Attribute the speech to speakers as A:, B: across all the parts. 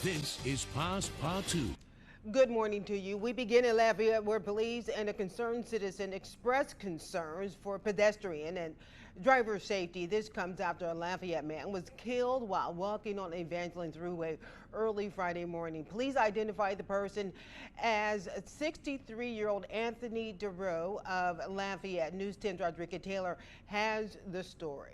A: This is Passe Partout.
B: Good morning to you. We begin in Lafayette, where police and a concerned citizen expressed concerns for pedestrian and driver safety. This comes after a Lafayette man was killed while walking on Evangeline Thruway early Friday morning. Police identified the person as 63-year-old Anthony DeRoe of Lafayette. News 10's Rodriguez Taylor has the story.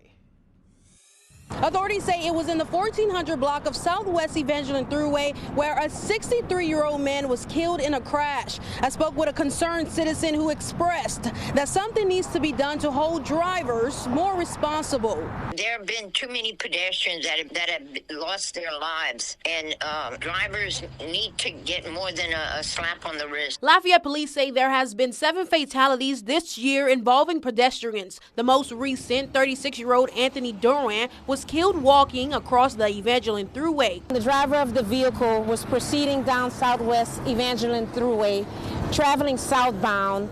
C: Authorities say it was in the 1400 block of Southwest Evangeline Thruway where a 63-year-old man was killed in a crash. I spoke with a concerned citizen who expressed that something needs to be done to hold drivers more responsible.
D: There have been too many pedestrians that have lost their lives, and drivers need to get more than a slap on the wrist.
C: Lafayette police say there has been 7 fatalities this year involving pedestrians. The most recent, 36-year-old Anthony Duran, was killed walking across the Evangeline Thruway.
E: The driver of the vehicle was proceeding down Southwest Evangeline Thruway, traveling southbound.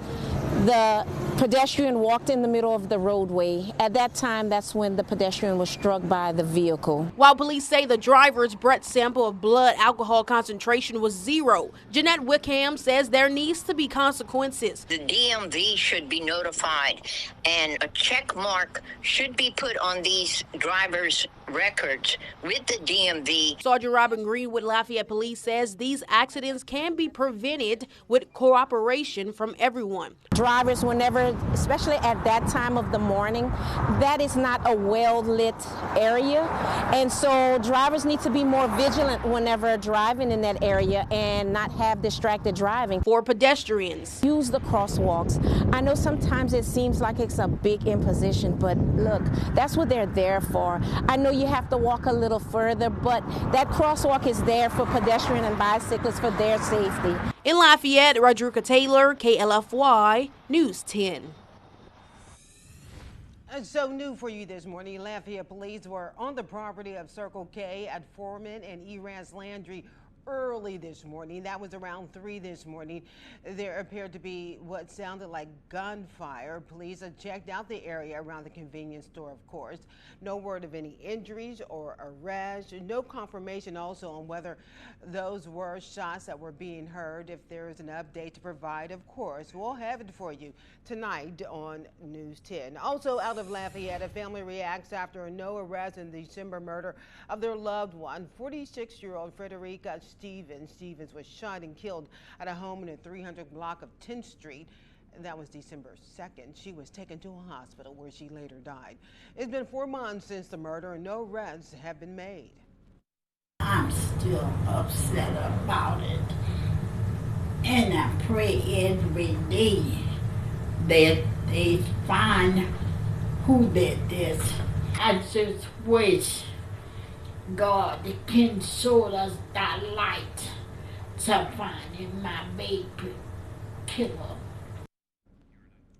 E: The pedestrian walked in the middle of the roadway. At that time, that's when the pedestrian was struck by the vehicle.
C: While police say the driver's breath sample of blood alcohol concentration was 0, Jeanette Wickham says there needs to be consequences.
D: The DMV should be notified, and a check mark should be put on these drivers' records with the DMV.
C: Sergeant Robin Green with Lafayette Police says these accidents can be prevented with cooperation from everyone.
E: Drivers, whenever, especially at that time of the morning, that is not a well-lit area, and so drivers need to be more vigilant whenever driving in that area and not have distracted driving.
C: For pedestrians,
E: use the crosswalks. I know sometimes it seems like it's a big imposition, but look, that's what they're there for. I know you have to walk a little further, but that crosswalk is there for pedestrian and bicyclists for their safety.
C: In Lafayette, Rodriguez Taylor, KLFY News 10.
B: So new for you this morning, Lafayette police were on the property of Circle K at Foreman and Eras Landry early this morning. That was around 3 this morning. There appeared to be what sounded like gunfire. Police had checked out the area around the convenience store, of course. No word of any injuries or arrests. No confirmation also on whether those were shots that were being heard. If there is an update to provide, of course, we'll have it for you tonight on News 10. Also out of Lafayette, a family reacts after a no arrest in the December murder of their loved one, 46-year-old Frederica Stevens was shot and killed at a home in the 300 block of 10th Street. That was December 2nd. She was taken to a hospital where she later died. It's been 4 months since the murder and no arrests have been made.
F: I'm still upset about it. And I pray every day that they find who did this. I just wish God can show us that light to finding my baby killer.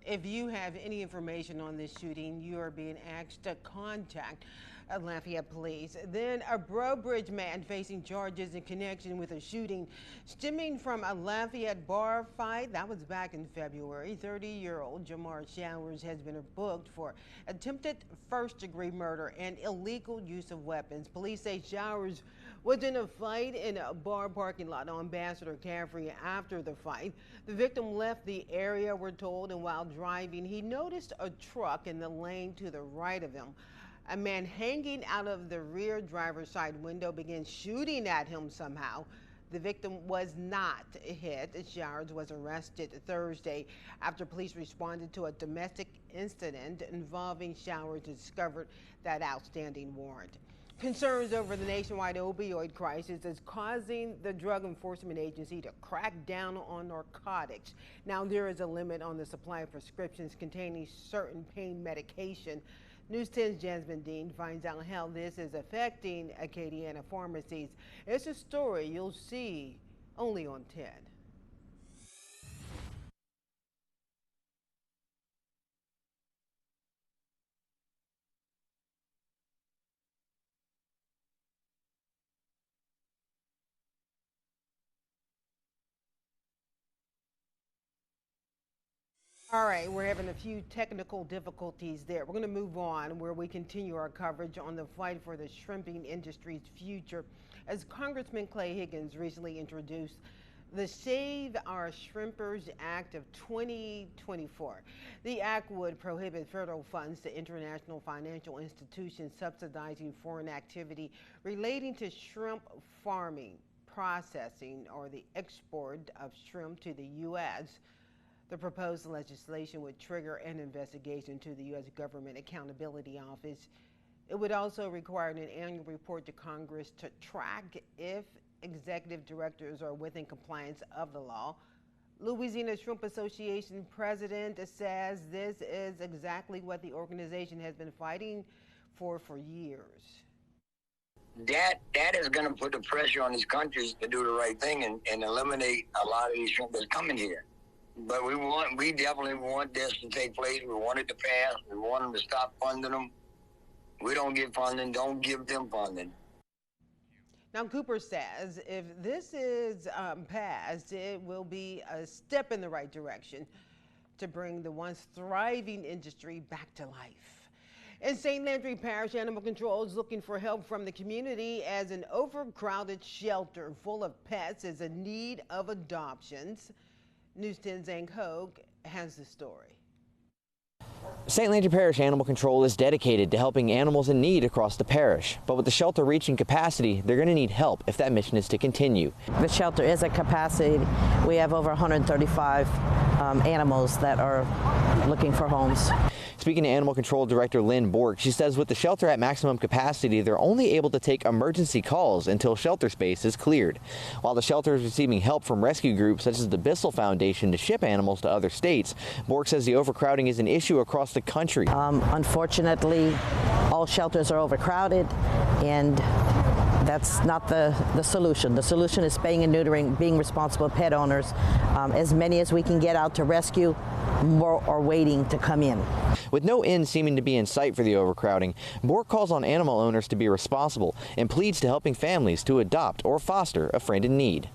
B: If you have any information on this shooting, you are being asked to contact Lafayette police. Then a Breaux Bridge man facing charges in connection with a shooting stemming from a Lafayette bar fight. That was back in February. 30-year-old Jamar Showers has been booked for attempted first-degree murder and illegal use of weapons. Police say Showers was in a fight in a bar parking lot on Ambassador Caffrey. After the fight, the victim left the area, we're told, and while driving, he noticed a truck in the lane to the right of him. A man hanging out of the rear driver's side window began shooting at him somehow. The victim was not hit. Showers was arrested Thursday after police responded to a domestic incident involving Showers and discovered that outstanding warrant. Concerns over the nationwide opioid crisis is causing the Drug Enforcement Agency to crack down on narcotics. Now there is a limit on the supply of prescriptions containing certain pain medication. News 10's Jasmine Dean finds out how this is affecting Acadiana pharmacies. It's a story you'll see only on 10. All right, we're having a few technical difficulties there. We're going to move on where we continue our coverage on the fight for the shrimping industry's future. as Congressman Clay Higgins recently introduced the Save Our Shrimpers Act of 2024. The act would prohibit federal funds to international financial institutions subsidizing foreign activity relating to shrimp farming, processing, or the export of shrimp to the U.S. The proposed legislation would trigger an investigation to the U.S. Government Accountability Office. It would also require an annual report to Congress to track if executive directors are within compliance of the law. Louisiana Shrimp Association president says this is exactly what the organization has been fighting for years.
G: That is going to put the pressure on these countries to do the right thing and eliminate a lot of these shrimp that's coming here. But we definitely want this to take place. We want it to pass. We want them to stop funding them. We don't give funding, don't give them funding.
B: Now, Cooper says if this is passed, it will be a step in the right direction to bring the once thriving industry back to life. In St. Landry Parish, Animal Control is looking for help from the community as an overcrowded shelter full of pets is in need of adoptions. News 10's Zhang Hogue has the story.
H: St. Landry Parish Animal Control is dedicated to helping animals in need across the parish. But with the shelter reaching capacity, they're going to need help if that mission is to continue.
I: The shelter is at capacity. We have over 135 animals that are looking for homes.
H: Speaking to Animal Control Director Lynn Bork, she says with the shelter at maximum capacity, they're only able to take emergency calls until shelter space is cleared. While the shelter is receiving help from rescue groups such as the Bissell Foundation to ship animals to other states, Bork says the overcrowding is an issue across the country.
I: Unfortunately, all shelters are overcrowded, and that's not the solution. The solution is spaying and neutering, being responsible pet owners. As many as we can get out to rescue, more are waiting to come in.
H: With no end seeming to be in sight for the overcrowding, Bork calls on animal owners to be responsible and pleads to helping families to adopt or foster a friend in need.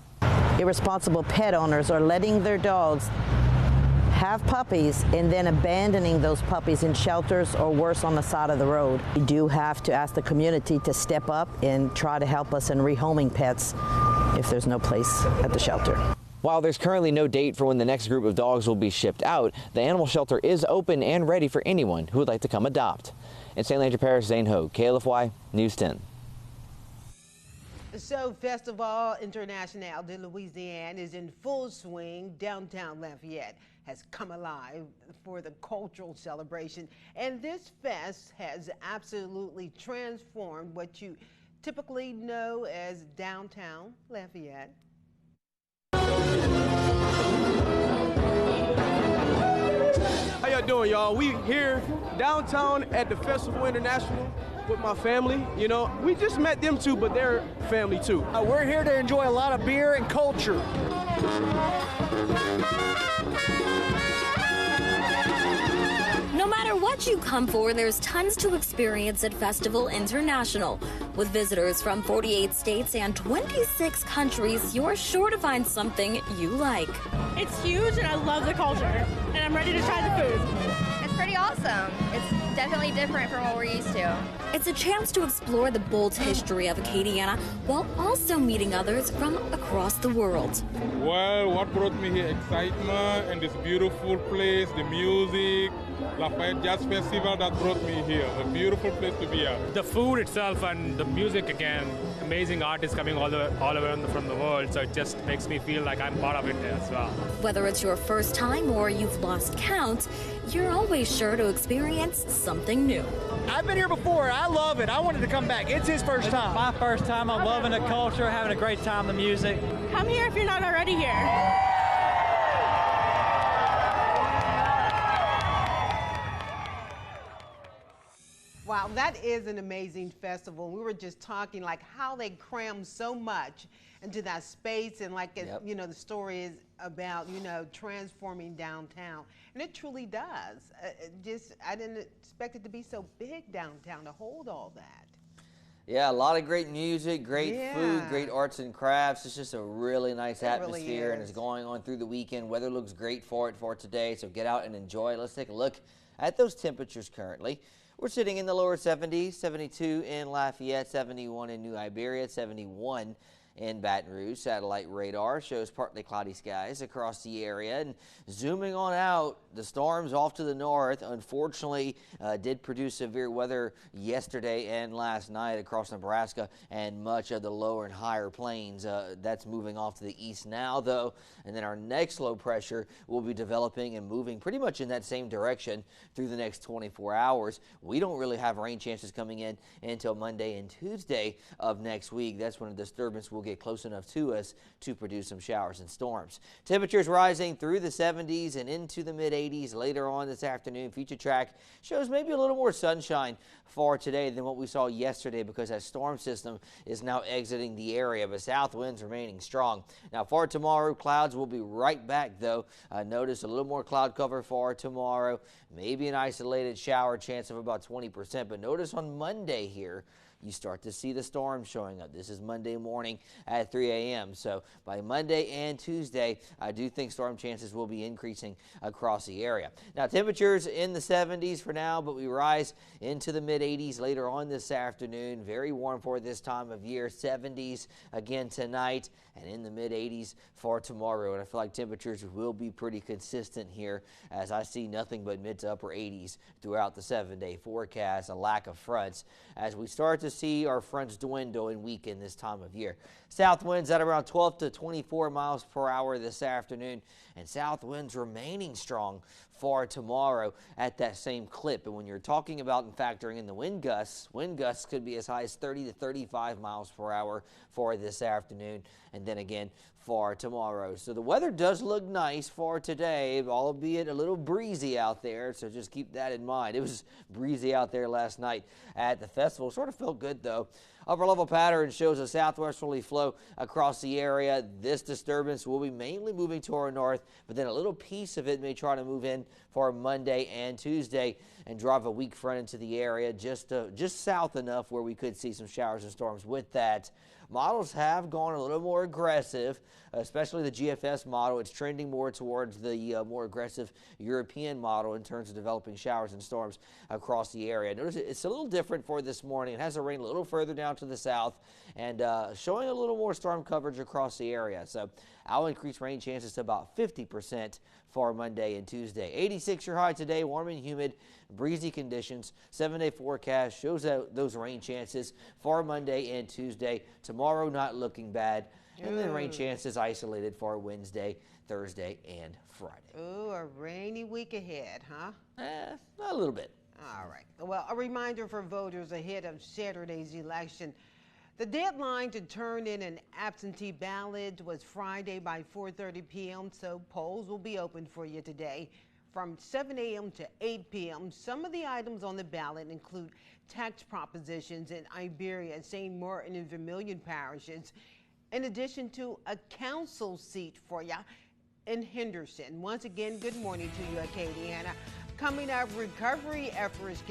I: Irresponsible pet owners are letting their dogs have puppies and then abandoning those puppies in shelters or worse on the side of the road. We do have to ask the community to step up and try to help us in rehoming pets if there's no place at the shelter.
H: While there's currently no date for when the next group of dogs will be shipped out, the animal shelter is open and ready for anyone who would like to come adopt. In St. Landry Parish, Zane Hogue, KLFY News 10.
B: So Festival International de Louisiane is in full swing. Downtown Lafayette has come alive for the cultural celebration, and this fest has absolutely transformed what you typically know as downtown Lafayette.
J: How y'all doing, y'all? We here downtown at the Festival International with my family. You know, we just met them too, but they're family too.
K: We're here to enjoy a lot of beer and culture.
L: No matter what you come for, there's tons to experience at Festival International. With visitors from 48 states and 26 countries, you're sure to find something you like.
M: It's huge and I love the culture, and I'm ready to try the food.
N: It's pretty awesome. It's definitely different from what we're used to.
L: It's a chance to explore the bold history of Acadiana while also meeting others from across the world.
O: Well, what brought me here? Excitement and this beautiful place, the music, Lafayette Jazz Festival that brought me here. A beautiful place to be at.
P: The food itself and the music again, amazing artists coming all the way from the world, so it just makes me feel like I'm part of it as well.
L: Whether it's your first time or you've lost count, you're always sure to experience something new.
K: I've been here before. I love it. I wanted to come back. It's his first time.
Q: My first time. I'm loving the culture, having a great time, the music.
M: Come here if you're not already here.
B: Wow, that is an amazing festival. We were just talking like how they cram so much into that space, and like, you know, the story is about, you know, transforming downtown, and it truly does. I didn't expect it to be so big downtown to hold all that.
R: Yeah, a lot of great music, great food, great arts and crafts. It's just a really nice atmosphere,
B: really
R: and it's going on through the weekend. Weather looks great for it for today, so get out and enjoy. Let's take a look at those temperatures currently. we're sitting in the lower 70s, 72 in Lafayette, 71 in New Iberia, 71 in Baton Rouge. Satellite radar shows partly cloudy skies across the area. And zooming on out, the storms off to the north, unfortunately, did produce severe weather yesterday and last night across Nebraska and much of the lower and higher plains. That's moving off to the east now, though. And then our next low pressure will be developing and moving pretty much in that same direction through the next 24 hours. We don't really have rain chances coming in until Monday and Tuesday of next week. That's when a disturbance will get close enough to us to produce some showers and storms. Temperatures rising through the 70s and into the mid-80s later on this afternoon. Future track shows maybe a little more sunshine for today than what we saw yesterday because that storm system is now exiting the area, but south winds remaining strong. Now for tomorrow, clouds will be right back though. Notice a little more cloud cover for tomorrow, maybe an isolated shower chance of about 20%, but notice on Monday here, you start to see the storm showing up. This is Monday morning at 3 a.m. So by Monday and Tuesday, I do think storm chances will be increasing across the area. Now temperatures in the 70s for now, but we rise into the mid-80s later on this afternoon. Very warm for this time of year. 70s again tonight and in the mid-80s for tomorrow. And I feel like temperatures will be pretty consistent here as I see nothing but mid to upper 80s throughout the 7-day forecast. A lack of fronts as we start to see our fronts dwindle and weaken this time of year. South winds at around 12 to 24 miles per hour this afternoon, and south winds remaining strong for tomorrow at that same clip. And when you're talking about and factoring in the wind gusts could be as high as 30 to 35 miles per hour for this afternoon, and then again for tomorrow. So the weather does look nice for today, albeit a little breezy out there, so just keep that in mind. It was breezy out there last night at the festival. Sort of felt good though. Upper level pattern shows a southwesterly flow across the area. This disturbance will be mainly moving to our north, but then a little piece of it may try to move in for Monday and Tuesday and drive a weak front into the area just south enough where we could see some showers and storms with that. Models have gone a little more aggressive, especially the GFS model. It's trending more towards the more aggressive European model in terms of developing showers and storms across the area. Notice it's a little different for this morning. It has the rain a little further down to the south and showing a little more storm coverage across the area. So I'll increase rain chances to about 50% for Monday and Tuesday. 86 your high today, warm and humid, breezy conditions. 7-day forecast shows those rain chances for Monday and Tuesday. Tomorrow not looking bad. And then rain chances isolated for Wednesday, Thursday, and Friday.
B: Ooh, a rainy week ahead, huh?
R: A little bit.
B: All right. Well, a reminder for voters ahead of Saturday's election. The deadline to turn in an absentee ballot was Friday by 4:30 p.m., so polls will be open for you today from 7 a.m. to 8 p.m. Some of the items on the ballot include tax propositions in Iberia, St. Martin, and Vermilion parishes, in addition to a council seat for you in Henderson. Once again, good morning to you, Acadiana. Coming up, recovery efforts